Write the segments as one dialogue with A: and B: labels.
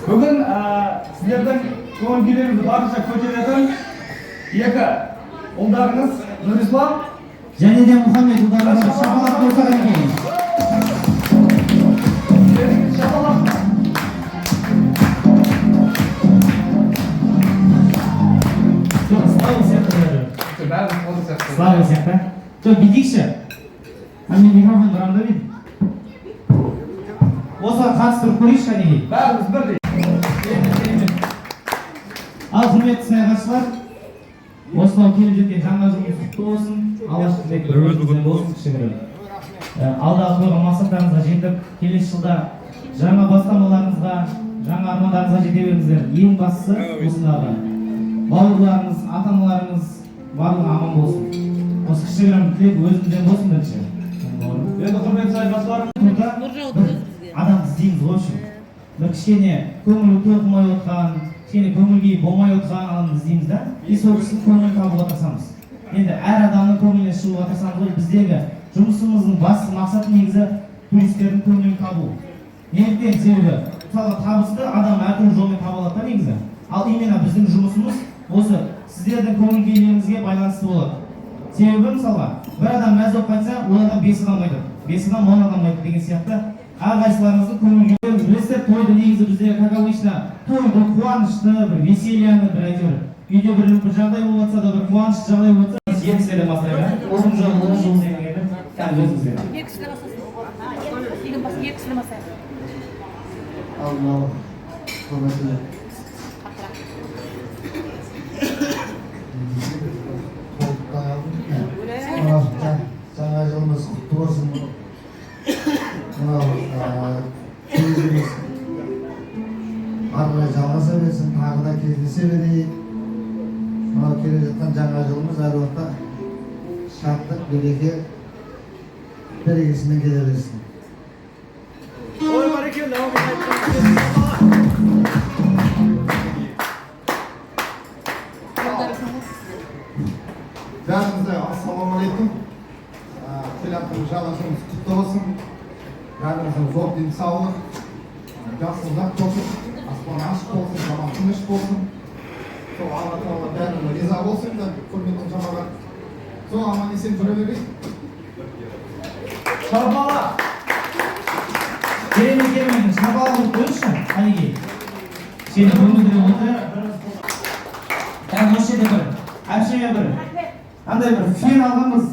A: Бүгін сіздердің көңіл-күйлеріңізді барынша көтеретін екі ұлдарыңыз Нұрислам
B: және де Мұхаммед ұлдарыңызға шапалақ болса екен.
A: Шапалақ.
B: Слава сияқты.
A: Бәріміз қолды сияқты.
B: Слава сияқты. Жоқ, бедейікші. Мен микрофон бұрамда бейді. Осыға қатыстырып көрейші қанеге.
A: Бәріміз бірдей.
B: Ал құрметті саяхатшылар, осылау келіп жеткен жаңа жылыңыз құтты болсын. Алғашқы тілек бір болсын кішігірім. Алдағы қойған мақсаттарыңызға жетіп, келесі жылда жаңа бастамаларыңызға, жаңа армандарыңызға жете беріңіздер. Ең бастысы осындағы бауырларыңыз, ата-аналарыңыз барлығы аман болсын. Осы кішігірім тілек өзіңізден болсын бірінші.
A: Енді құрметті саяхатшылар,
B: адам іздейміз ғой үшін. Бір кішкене көңілі толқымай отқан, кішкене көңілге болмай отқан адамды іздейміз да, и сол кісінің көңілін табуға тырысамыз. Енді әр адамның көңіліне шығуға тырысамыз ғой. Біздегі жұмысымыздың басты мақсаты негізі туристердің көңілін табу. Неліктен? Себебі мысалға табысты адам әртүрлі жолмен таба алады да негізі. Ал именно біздің жұмысымыз осы сіздердің көңіл-күйлеріңізге байланысты болады. Себебі мысалға бір адам мәз болып қайтса, ол адам 5 адам айтады, 5 адам 10 адам айтады деген сияқты әрқайсыларыңыздың көңіл-күйлеріңіз. Білесіздер, тойды негізі бізде как обычно тойды қуанышты, бір веселияны, бір әйтеуір үйде бір жағдай болып жатса да, бір қуанышты жағдай болып жатса, біз екі кісілерден бастайық. Оның жолы дегенде кәдімгі өзіңіздер.
C: Екі кісілер бастасын. Екі кісілер бастайық.
D: Ал құрметті жаңа жылымыз құтты болсын. Мынау кезіміз ары қарай жалғаса берсін, тағы да кездесе берейік. Мынау келе жатқан жаңа жылымыз әр уақытта шаттық, береке, берекесімен келе берсін.
E: Бәріңізге ассалаумағалейкум. Келатын жаңа жылымыз құтты болсын. Бәріңізге зор денсаулық, жақсылық болсын, аспан ашық болсын, заман тыныш болсын. Сол Алла Тағала бәріне риза болсын да, құрметті жамағат. Сол аман есен жүре берейік.
A: шапала.
B: Керемет, шапала болып қойыңызшы, қанеге. Сені көңілдіріп отыр. Кәдімгі осы жерде бір, әпшеме бір, андай бір фен алғанбыз.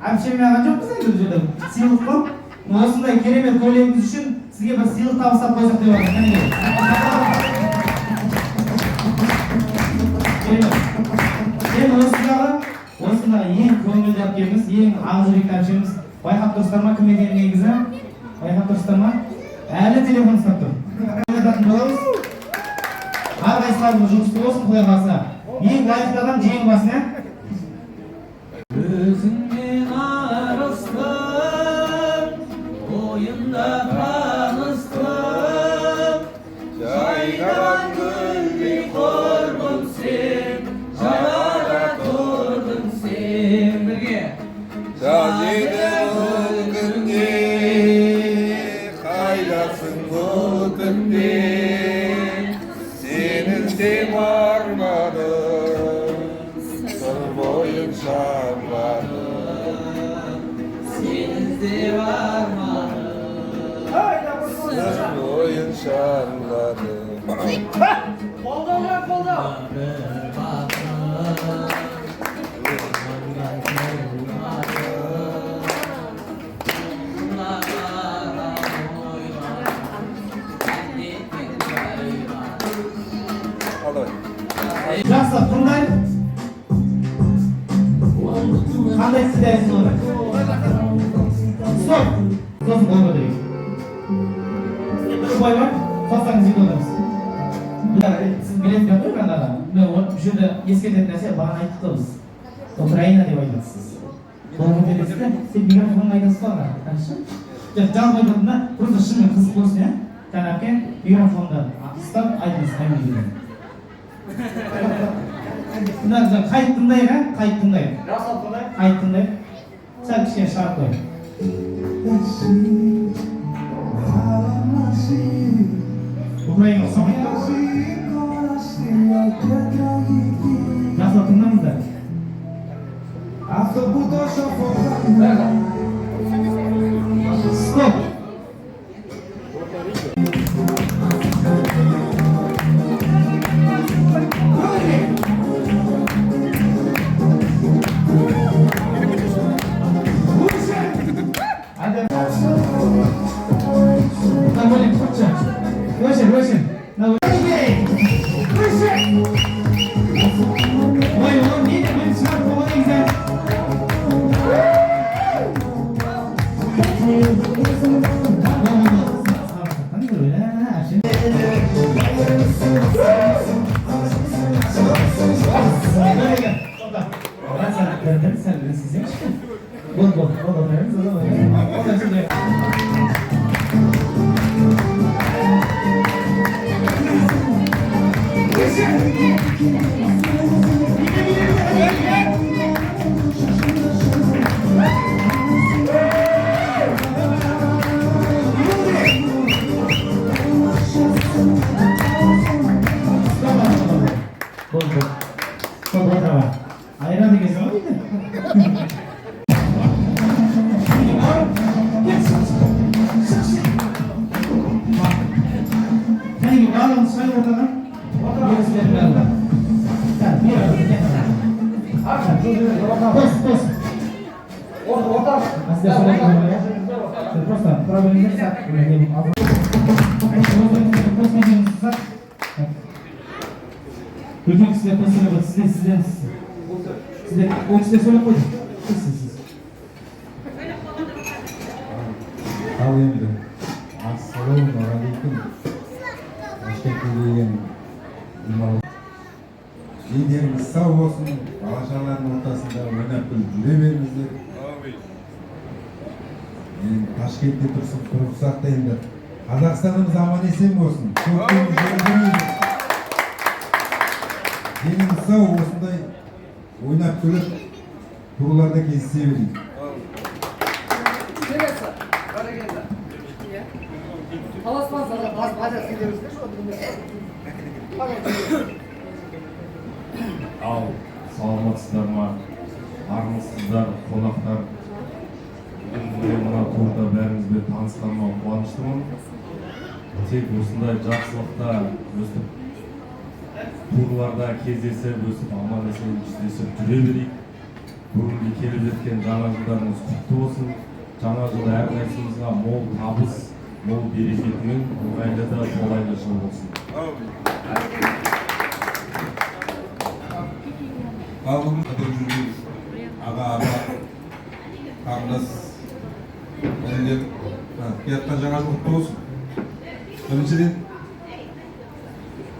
B: Әпшеме алған жоқпыз енді бұл жерде. Сыйлық қой. Осындай керемет көйлегіңіз үшін сізге бір сыйлық табыстап қойсақ деп жатыр. Қанеге. Керемет. Осындағы ең көңілді әпкеміз, ең ақжүректі әпшеміз. Байқап тұрсыздар ма кім екенін негізі? Байқап тұрсыздар ма? Әлі телефон ұстап тұр. Әрқайсыларыңыз жұмысты болсын, Құдай қаласа. Ең лайықты адам жеңімпаз, Özünden arıstım, oyunda tanıştım. Jaydan gülli korbun sen, jayada turdun sen. Birge.
F: Jazide bulgunde, haylasın bulgunde, senin de varmadın, sır boyun şarladın.
B: Senin de varmadın,
F: Sır boyun şarladın.
A: Kolda ulan kolda.
B: Жақсы, қандай? Қандай сіздеріңіз олар? Стоп! Сосын қолға дейік. Бір бай бар, қоссаңыз еді отырмыз. Сіз білетін ғой қандағы? Бұл жерде ескертетін нәрсе бағана айттық қой біз. Украина деп айтасыз. Қолға бересіз де, сен микрофонға айтасыз ғой аға. Жалпы айтатында, просто шынымен қызық болсын, иә? Жаңағы микрофонды ұстап айтыңыз әңгімені. Мына қайт тыңдайық, а? Қайт тыңдайық.
A: Жасал қандай?
B: Қайт тыңдайық. Сәл кішкене шығарып қойып. Украина ұқсамайды ма? Жасал тыңдаңыздар. Стоп! Ayran da kesin miydi? Hani bir bağlam sayı ortadan. Gerisi de bağlam. Yani bir arada ne kadar? Post.
A: Orta.
B: Aslında şöyle yapalım ya. Просто проблемler sak. Bugün size pasını bak, sizden. Size, o size söyle koyun. Siz.
G: Ал енді ассалаумағалейкум Ташкентке келген дендеріңіз сау болсын, бала шағалардың ортасында ойнап күліп жүре беріңіздер. Мен Ташкентте тұрсақ та енді Қазақстанымыз аман есен болсын. Көктеміз жүргеніміз. Деніңіз сау осындай ойнап күліп тураларда кездесе берейік.
H: Ал саламатсыздар ма, армысыздар, қонақтар. Бүгін мына турда бәріңізбен танысқаныма қуаныштымын. Тек осындай жақсылықта өстіп, турларда кездесіп, өстіп аман есен жүздесіп жүре берейік. Бүгінге келіп жеткен жаңа жылдарыңыз құтты болсын. Жаңа жылда әрқайсымызға мол табыс, мол берекетімен ыңғайлы да қолайлы жыл болсын.
G: Ал бүгін қатар жүрген аға қарындас інілер келатқан жаңа жыл құтты болсын. Біріншіден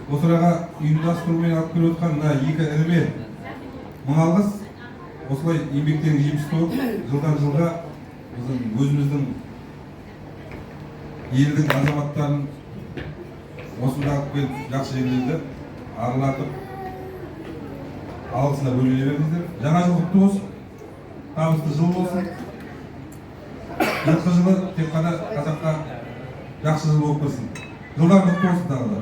G: осы араға ұйымдастырумен алып келіп отқан мына екі ініме мың алғыс. осылай еңбектегі жемісі болып жылдан жылға біздің өзіміздің елдің азаматтарын осындағы келіп жақсы жерлерді аралатып алғысына бөліне беріңіздер. Жаңа жыл құтты болсын, табысты жыл болсын. Жылқы жылы тек қана қазаққа жақсы жыл болып тұрсын. Жылдар құтты болсын тағы да.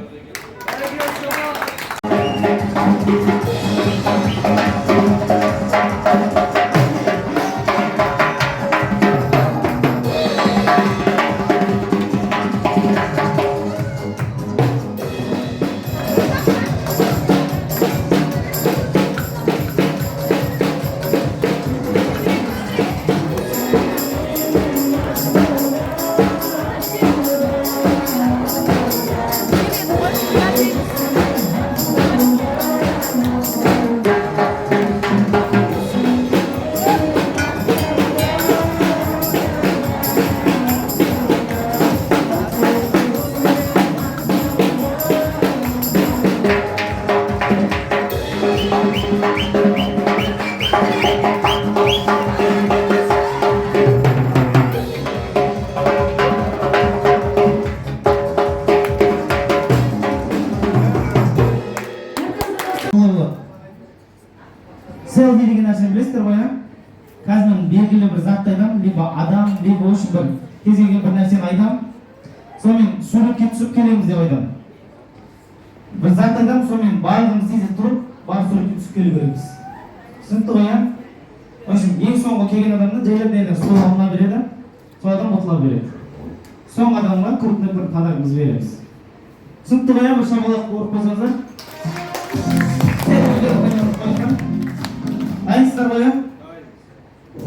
B: Селфи деген нәрсені білесіздер ғой, а? Қазір мен белгілі бір затты айтамын, либо адам, либо үшін бір кез келген бір нәрсені айтамын. Сонымен суретке түсіп келеміз деп айтамын. Бір затты айтамын, сонымен барлығымыз тез тұрып, барып суретке түсіп келу керекпіз. Түсінікті ғой, а? В общем, ең соңғы келген адамды жайлап сол алына береді, сол адам ұтыла береді. Соңғы адамға крупный бір подаркымыз береміз. Түсінікті ғой, бір шамалақ ұрып қойсаңыздар. Дайынсыздар ғой, а?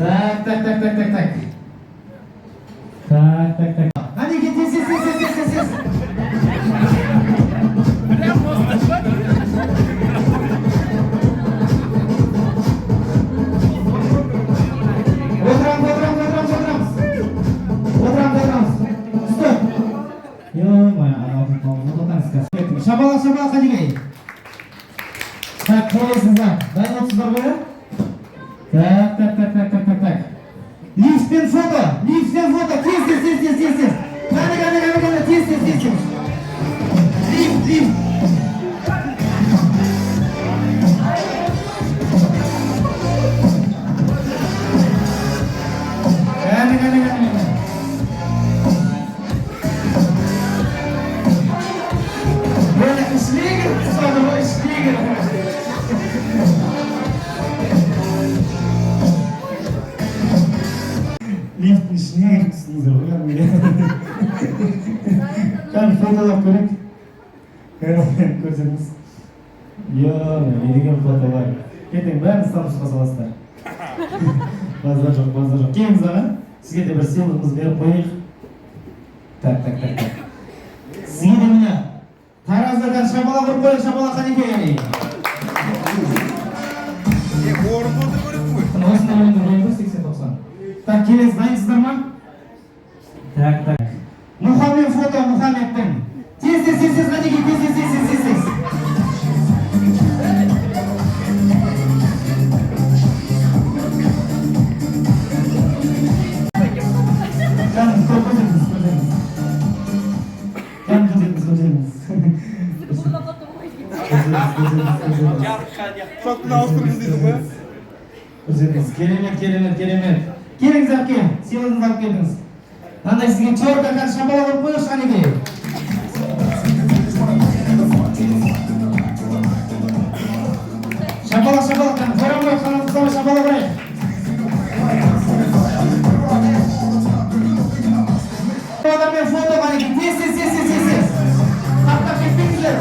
B: Так. Қанеке, тез. Отырамыз. Стоп. Ё-моё, шабала қанеке. Так, қойсыңыздар. Дайын отсыздар ғой, а? Так. Лифтпен фото, тез. Қане, тез. Лифт. Қане. Böyle işliğe sonra bu işliğe Lift işliğe gitmişsiniz oraya mı? Ben fotoğraf görüp ko'rsatamiz. Yo, ne degan fotolar. Keting, bari statusga solasizlar. Bazar yo'q. Kelingizlar, sizga de bir silqimiz berib qo'yaylik. Tak. Sizga de mana tarazlardan şapala vurib qo'ying, şapala qaniki.
F: O'rin bo'ldi ko'ribmi?
B: Osmon o'yinda 80-90. Tak, kelasiz, daynsizlarmi? Tak. Muhammed foto, Muhammedning. Tez, qaniki, tez.
F: Sokun ağustos'u dedim ha.
B: Keremet. Kelingizlar aka, siylaringizni olib keldingiz. Qanday sizga chorka qan shapala urib qo'yish qaniki? Shapala qan, ko'ramoq qanotdan shapala qo'ying. Odamlar foto qaniki? Tez. Qatnab ketdingizlar.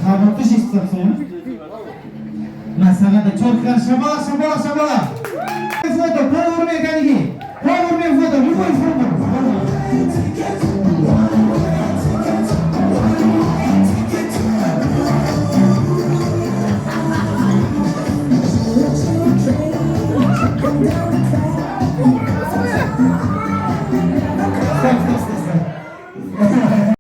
B: Tabartı istiyorsun. Mesela da çok kar şabala. Foto, vurmaya kanki. Vurmaya foto, bir koy foto.